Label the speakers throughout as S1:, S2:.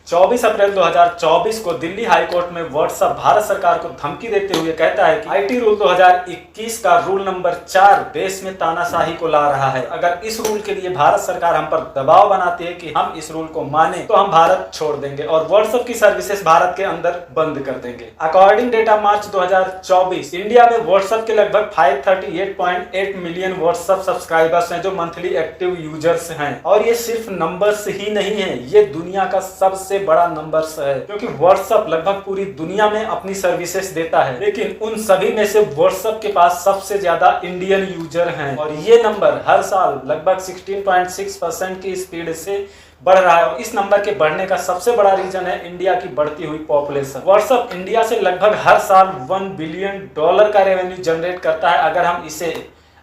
S1: 24 अप्रैल 2024 को दिल्ली हाईकोर्ट में व्हाट्सएप भारत सरकार को धमकी देते हुए कहता है कि आईटी रूल 2021 का रूल नंबर 4 देश में तानाशाही को ला रहा है। अगर इस रूल के लिए भारत सरकार हम पर दबाव बनाती है कि हम इस रूल को माने तो हम भारत छोड़ देंगे और व्हाट्सएप की सर्विसेज भारत के अंदर बंद कर देंगे। अकॉर्डिंग डेटा मार्च 2024 इंडिया में व्हाट्सएप के लगभग 538.8 मिलियन व्हाट्सएप सब्सक्राइबर्स हैं जो मंथली एक्टिव यूजर्स हैं। और ये सिर्फ नंबर्स ही नहीं है, ये दुनिया का सबसे बड़ा नंबर्स है, क्योंकि व्हाट्सएप लगभग पूरी दुनिया में अपनी सर्विसेज देता है, लेकिन उन सभी में से व्हाट्सएप के पास सबसे ज्यादा इंडियन यूजर हैं और ये नंबर हर साल लगभग 16.6% की स्पीड से बढ़ रहा है। और इस नंबर के बढ़ने का सबसे बड़ा रीजन है इंडिया की बढ़ती हुई पॉपुलेशन। व्हाट्सएप इंडिया से लगभग हर साल $1 बिलियन का रेवेन्यू जनरेट करता है। अगर हम इसे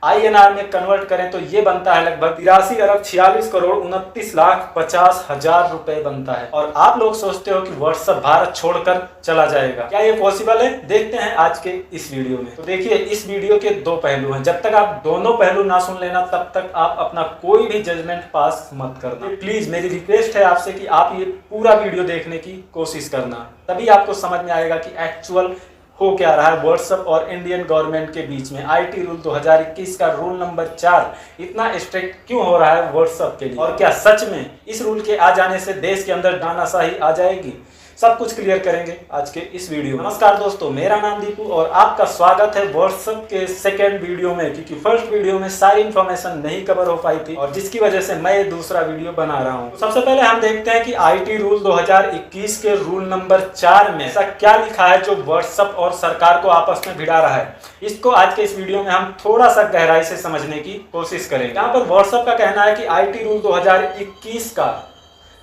S1: INR में कन्वर्ट करें तो ये बनता है लगभग 83 अरब 46 करोड़ 29 लाख 50 हजार रुपए बनता है। और आप लोग सोचते हो कि व्हाट्सएप भारत छोड़कर चला जाएगा, क्या ये पॉसिबल है? देखते हैं आज के इस वीडियो में। तो देखिए, इस वीडियो के दो पहलू हैं। जब तक आप दोनों पहलू ना सुन लेना तब तक आप अपना कोई भी जजमेंट पास मत करना। प्लीज मेरी रिक्वेस्ट है आपसे कि आप ये पूरा वीडियो देखने की कोशिश करना, तभी आपको समझ में आएगा कि एक्चुअल हो क्या रहा है व्हाट्सएप और इंडियन गवर्नमेंट के बीच में। आईटी रूल 2021 का रूल नंबर 4 इतना स्ट्रिक्ट क्यों हो रहा है व्हाट्सएप के लिए, और क्या सच में इस रूल के आ जाने से देश के अंदर तानाशाही आ जाएगी? सब कुछ क्लियर करेंगे आज के इस वीडियो में। नमस्कार दोस्तों, मेरा नाम दीपू और आपका स्वागत है व्हाट्सएप के सेकंड वीडियो में, क्योंकि फर्स्ट वीडियो में सारी इन्फॉर्मेशन नहीं कवर हो पाई थी और जिसकी वजह से मैं ये दूसरा वीडियो बना रहा हूँ। तो सबसे पहले हम देखते हैं कि आईटी रूल 2021 के रूल नंबर 4 में ऐसा क्या लिखा है जो व्हाट्सएप और सरकार को आपस में भिड़ा रहा है। इसको आज के इस वीडियो में हम थोड़ा सा गहराई से समझने की कोशिश करेंगे। यहाँ पर व्हाट्सएप का कहना है कि आईटी रूल 2021 का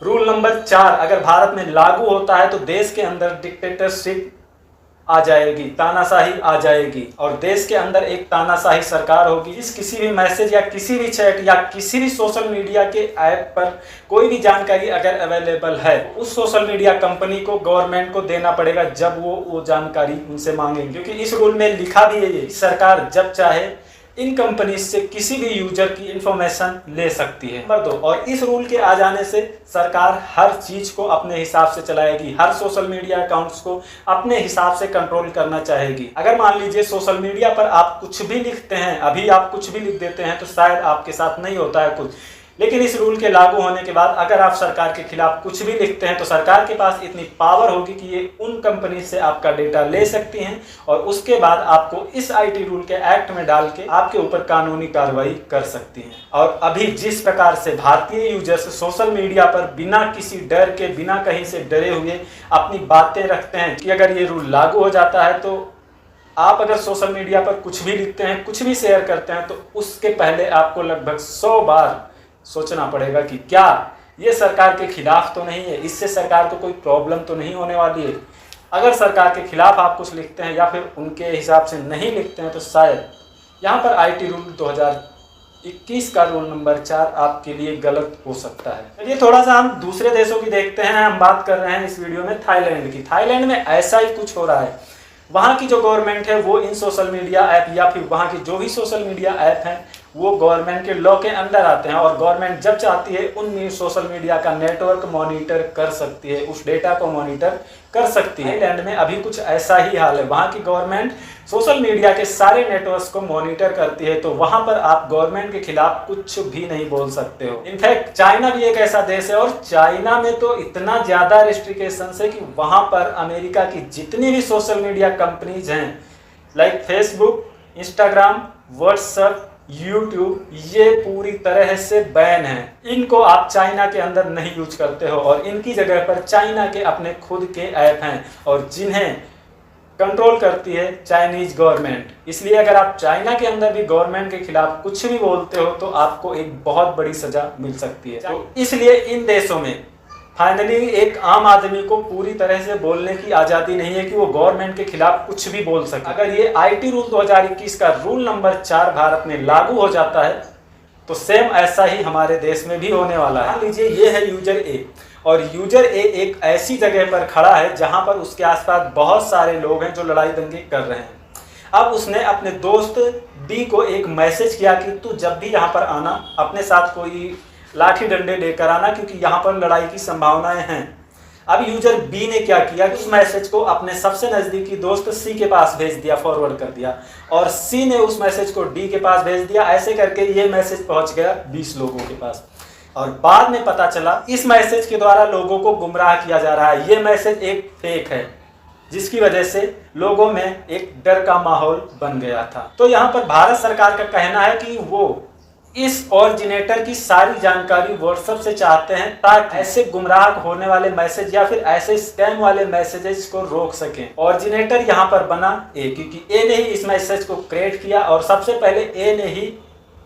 S1: रूल नंबर 4 अगर भारत में लागू होता है तो देश के अंदर डिक्टेटरशिप आ जाएगी, तानाशाही आ जाएगी और देश के अंदर एक तानाशाही सरकार होगी। इस किसी भी मैसेज या किसी भी चैट या किसी भी सोशल मीडिया के ऐप पर कोई भी जानकारी अगर अवेलेबल है, उस सोशल मीडिया कंपनी को गवर्नमेंट को देना पड़ेगा जब वो जानकारी उनसे मांगेंगे, क्योंकि इस रूल में लिखा भी है सरकार जब चाहे इन कंपनी से किसी भी यूजर की इंफॉर्मेशन ले सकती है। नंबर 2, और इस रूल के आ जाने से सरकार हर चीज को अपने हिसाब से चलाएगी, हर सोशल मीडिया अकाउंट्स को अपने हिसाब से कंट्रोल करना चाहेगी। अगर मान लीजिए सोशल मीडिया पर आप कुछ भी लिखते हैं, अभी आप कुछ भी लिख देते हैं तो शायद आपके साथ नहीं होता है कुछ, लेकिन इस रूल के लागू होने के बाद अगर आप सरकार के खिलाफ कुछ भी लिखते हैं तो सरकार के पास इतनी पावर होगी कि ये उन कंपनी से आपका डेटा ले सकती हैं और उसके बाद आपको इस आईटी रूल के एक्ट में डाल के आपके ऊपर कानूनी कार्रवाई कर सकती हैं। और अभी जिस प्रकार से भारतीय यूजर्स सोशल मीडिया पर बिना किसी डर के, बिना कहीं से डरे हुए अपनी बातें रखते हैं कि अगर ये रूल लागू हो जाता है तो आप अगर सोशल मीडिया पर कुछ भी लिखते हैं, कुछ भी शेयर करते हैं तो उसके पहले आपको लगभग 100 बार सोचना पड़ेगा कि क्या ये सरकार के खिलाफ तो नहीं है, इससे सरकार को कोई प्रॉब्लम तो नहीं होने वाली है। अगर सरकार के खिलाफ आप कुछ लिखते हैं या फिर उनके हिसाब से नहीं लिखते हैं तो शायद यहाँ पर आईटी रूल 2021 का रूल नंबर 4 आपके लिए गलत हो सकता है। चलिए थोड़ा सा हम दूसरे देशों की देखते हैं। हम बात कर रहे हैं इस वीडियो में थाईलैंड की। थाईलैंड में ऐसा ही कुछ हो रहा है। वहाँ की जो गवर्नमेंट है वो इन सोशल मीडिया ऐप या फिर वहाँ की जो भी सोशल मीडिया ऐप हैं वो गवर्नमेंट के लॉ के अंदर आते हैं और गवर्नमेंट जब चाहती है उन सोशल मीडिया का नेटवर्क मॉनिटर कर सकती है, उस डेटा को मॉनिटर कर सकती है। थाईलैंड में अभी कुछ ऐसा ही हाल है। वहाँ की गवर्नमेंट सोशल मीडिया के सारे नेटवर्क्स को मॉनिटर करती है, तो वहां पर आप गवर्नमेंट के खिलाफ कुछ भी नहीं बोल सकते हो। इनफैक्ट चाइना भी एक ऐसा देश है और चाइना में तो इतना ज्यादा रेस्ट्रिक्शन है कि वहां पर अमेरिका की जितनी भी सोशल मीडिया कंपनीज हैं like Facebook, Instagram, WhatsApp, YouTube, ये पूरी तरह से बैन है। इनको आप चाइना के अंदर नहीं यूज करते हो और इनकी जगह पर चाइना के अपने खुद के ऐप हैं और जिन्हें कंट्रोल करती है चाइनीज गवर्नमेंट। इसलिए अगर आप चाइना के अंदर भी गवर्नमेंट के खिलाफ कुछ भी बोलते हो तो आपको एक बहुत बड़ी सजा मिल सकती है। तो इसलिए इन देशों में फाइनली एक आम आदमी को पूरी तरह से बोलने की आज़ादी नहीं है कि वो गवर्नमेंट के खिलाफ कुछ भी बोल सके। अगर ये आईटी रूल 2021 का रूल नंबर 4 भारत में लागू हो जाता है तो सेम ऐसा ही हमारे देश में भी होने वाला है। मान लीजिए ये है यूजर ए और यूजर ए एक ऐसी जगह पर खड़ा है जहां पर उसके आसपास बहुत सारे लोग हैं जो लड़ाई दंगे कर रहे हैं। अब उसने अपने दोस्त बी को एक मैसेज किया कि तू जब भी यहाँ पर आना अपने साथ कोई लाठी डंडे लेकर आना, क्योंकि यहाँ पर लड़ाई की संभावनाएं हैं। अब यूजर बी ने क्या किया कि उस मैसेज को अपने सबसे नजदीकी दोस्त सी के पास भेज दिया, फॉरवर्ड कर दिया, और सी ने उस मैसेज को डी के पास भेज दिया। ऐसे करके ये मैसेज पहुंच गया 20 लोगों के पास, और बाद में पता चला इस मैसेज के द्वारा लोगों को गुमराह किया जा रहा है। ये मैसेज एक फेक है, जिसकी वजह से लोगों में एक डर का माहौल बन गया था। तो यहाँ पर भारत सरकार का कहना है कि वो इस ऑरिजिनेटर की सारी जानकारी व्हाट्सएप से चाहते हैं, ताकि ऐसे गुमराह होने वाले मैसेज या फिर ऐसे स्कैम वाले मैसेजेस को रोक सकें। ऑरिजिनेटर यहाँ पर बना ए, क्योंकि ए ने ही इस मैसेज को क्रिएट किया और सबसे पहले ए ने ही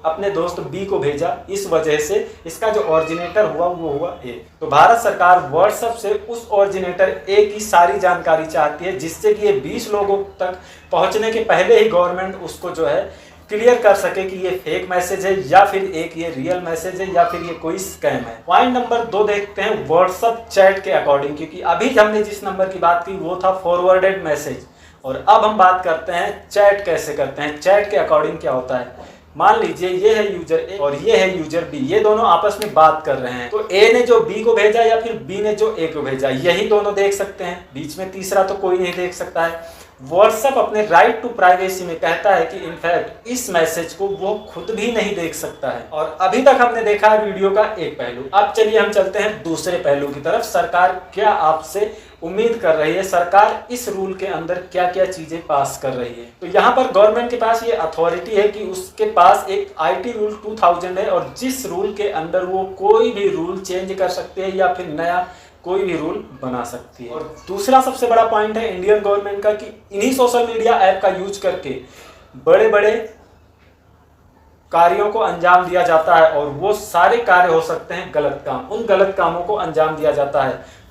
S1: अपने दोस्त बी को भेजा। इस वजह से इसका जो ऑरिजिनेटर हुआ वो हुआ ए। तो भारत सरकार व्हाट्सएप से उस ऑरिजिनेटर ए की सारी जानकारी चाहती है, जिससे कि ये 20 लोगों तक पहुंचने के पहले ही गवर्नमेंट उसको जो है क्लियर कर सके कि ये फेक मैसेज है या फिर एक ये रियल मैसेज है या फिर ये कोई स्कैम है। पॉइंट नंबर 2 देखते हैं व्हाट्सएप चैट के अकॉर्डिंग, क्योंकि अभी हमने जिस नंबर की बात की वो था फॉरवर्डेड मैसेज, और अब हम बात करते हैं चैट कैसे करते हैं। चैट के अकॉर्डिंग क्या होता है, मान लीजिए ये है यूजर ए और ये है यूजर बी, ये दोनों आपस में बात कर रहे हैं। तो ए ने जो बी को भेजा या फिर बी ने जो ए को भेजा, यही दोनों देख सकते हैं, बीच में तीसरा तो कोई नहीं देख सकता है। व्हाट्सएप अपने राइट टू प्राइवेसी में कहता है कि इनफैक्ट इस मैसेज को वो खुद भी नहीं देख सकता है। और अभी तक हमने देखा है वीडियो का एक पहलू, अब चलिए हम चलते हैं दूसरे पहलू की तरफ। सरकार क्या आपसे उम्मीद कर रही है, सरकार इस रूल के अंदर क्या क्या चीजें पास कर रही है। तो यहाँ पर गवर्नमेंट के पास ये अथॉरिटी है कि उसके पास एक आईटी रूल 2000 है, और जिस रूल के अंदर वो कोई भी रूल चेंज कर सकते हैं या फिर नया कोई भी रूल बना सकती है। और दूसरा सबसे बड़ा पॉइंट है इंडियन गवर्नमेंट का कि इन्हीं सोशल मीडिया ऐप का यूज करके बड़े बड़े कार्यों को अंजाम दिया जाता है, और वो सारे कार्य हो सकते हैं गलत काम, उन गलत कामों को अंजाम दिया जाता है।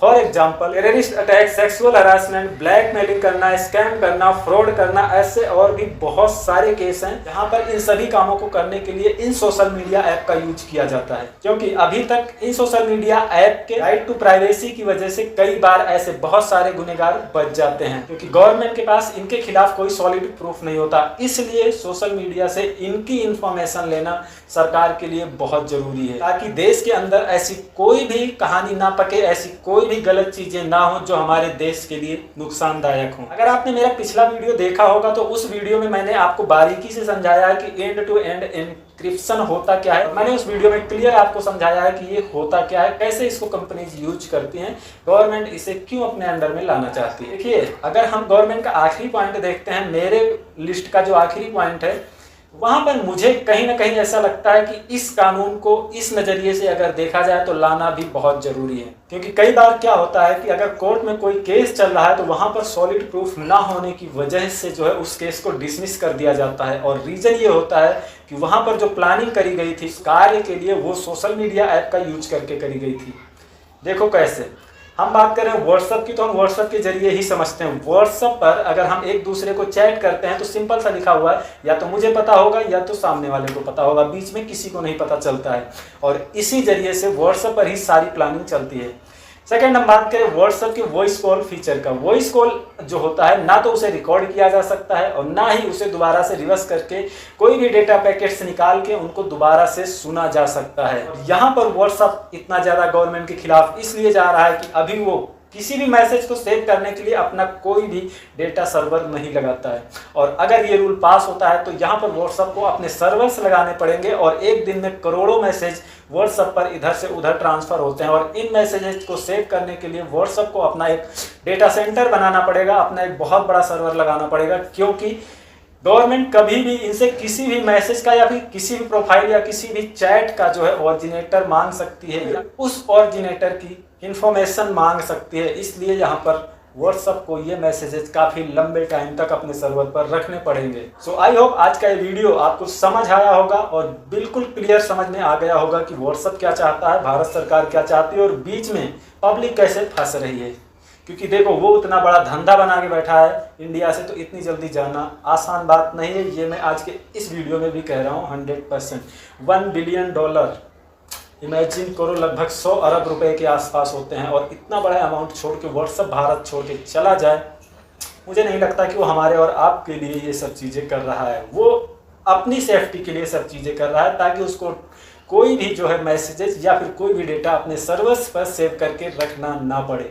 S1: For example terrorist attack, sexual harassment, blackmailing करना, स्कैम करना, फ्रॉड करना, ऐसे और भी बहुत सारे केस हैं जहां पर इन सभी कामों को करने के लिए इन सोशल मीडिया ऐप का यूज किया जाता है। क्योंकि अभी तक इन सोशल मीडिया ऐप के राइट टू प्राइवेसी की वजह से कई बार ऐसे बहुत सारे गुनहगार बच जाते हैं, क्योंकि गवर्नमेंट के पास इनके खिलाफ कोई सॉलिड प्रूफ नहीं होता। इसलिए सोशल मीडिया से इनकी इंफॉर्मेशन लेना सरकार के लिए बहुत जरूरी है, ताकि देश के अंदर ऐसी कोई भी कहानी ना पके, ऐसी कोई भी गलत चीजें ना हो जो हमारे देश के लिए नुकसानदायक हो। अगर आपने मेरा पिछला वीडियो देखा होगा तो उस वीडियो में मैंने आपको बारीकी से समझाया है कि एंड टू एंड एन्क्रिप्शन होता क्या है। मैंने उस वीडियो में क्लियर आपको समझाया है कि ये होता क्या है, कैसे इसको कंपनीज यूज करती हैं, गवर्नमेंट इसे क्यों अपने अंडर में लाना चाहती है। देखिए, अगर हम गवर्नमेंट का आखिरी पॉइंट देखते हैं, मेरे लिस्ट का जो आखिरी पॉइंट है, वहां पर मुझे कहीं ना कहीं ऐसा लगता है कि इस कानून को इस नजरिए से अगर देखा जाए तो लाना भी बहुत जरूरी है। क्योंकि कई बार क्या होता है कि अगर कोर्ट में कोई केस चल रहा है तो वहां पर सॉलिड प्रूफ ना होने की वजह से जो है उस केस को डिसमिस कर दिया जाता है, और रीजन ये होता है कि वहां पर जो प्लानिंग करी गई थी कार्य के लिए वो सोशल मीडिया ऐप का यूज करके करी गई थी। देखो कैसे, हम बात करें व्हाट्सएप की तो हम व्हाट्सएप के जरिए ही समझते हैं। व्हाट्सएप पर अगर हम एक दूसरे को चैट करते हैं तो सिंपल सा लिखा हुआ है, या तो मुझे पता होगा या तो सामने वाले को पता होगा, बीच में किसी को नहीं पता चलता है, और इसी जरिए से व्हाट्सएप पर ही सारी प्लानिंग चलती है। सेकंड, हम बात करें व्हाट्सएप के वॉइस कॉल फीचर का। वॉइस कॉल जो होता है ना तो उसे रिकॉर्ड किया जा सकता है और ना ही उसे दोबारा से रिवर्स करके कोई भी डेटा पैकेट्स निकाल के उनको दोबारा से सुना जा सकता है। यहाँ पर व्हाट्सएप इतना ज्यादा गवर्नमेंट के खिलाफ इसलिए जा रहा है कि अभी वो किसी भी मैसेज को सेव करने के लिए अपना कोई भी डेटा सर्वर नहीं लगाता है, और अगर ये रूल पास होता है तो यहाँ पर व्हाट्सएप को अपने सर्वर्स लगाने पड़ेंगे, और एक दिन में करोड़ों मैसेज व्हाट्सएप पर इधर से उधर ट्रांसफर होते हैं, और इन मैसेजेस को सेव करने के लिए व्हाट्सएप को अपना एक डेटा सेंटर बनाना पड़ेगा, अपना एक बहुत बड़ा सर्वर लगाना पड़ेगा। क्योंकि गवर्नमेंट कभी भी इनसे किसी भी मैसेज का या फिर किसी भी प्रोफाइल या किसी भी चैट का जो है ऑरिजिनेटर मांग सकती है, या उस ऑरिजिनेटर की इंफॉर्मेशन मांग सकती है। इसलिए यहाँ पर व्हाट्सएप को ये मैसेजेस काफी लंबे टाइम तक अपने सर्वर पर रखने पड़ेंगे। सो आई होप आज का ये वीडियो आपको समझ आया होगा और बिल्कुल क्लियर समझ में आ गया होगा कि व्हाट्सएप क्या चाहता है, भारत सरकार क्या चाहती है, और बीच में पब्लिक कैसे फंस रही है। क्योंकि देखो, वो उतना बड़ा धंधा बना के बैठा है इंडिया से, तो इतनी जल्दी जाना आसान बात नहीं है। ये मैं आज के इस वीडियो में भी कह रहा हूँ 100%। $1 बिलियन इमेजिन करो, लगभग 100 अरब रुपए के आसपास होते हैं, और इतना बड़ा अमाउंट छोड़ के व्हाट्सएप भारत छोड़ के चला जाए, मुझे नहीं लगता कि वो हमारे और आपके लिए ये सब चीज़ें कर रहा है। वो अपनी सेफ्टी के लिए सब चीज़ें कर रहा है, ताकि उसको कोई भी जो है मैसेजेस या फिर कोई भी डेटा अपने सर्वर्स पर सेव करके रखना ना पड़े।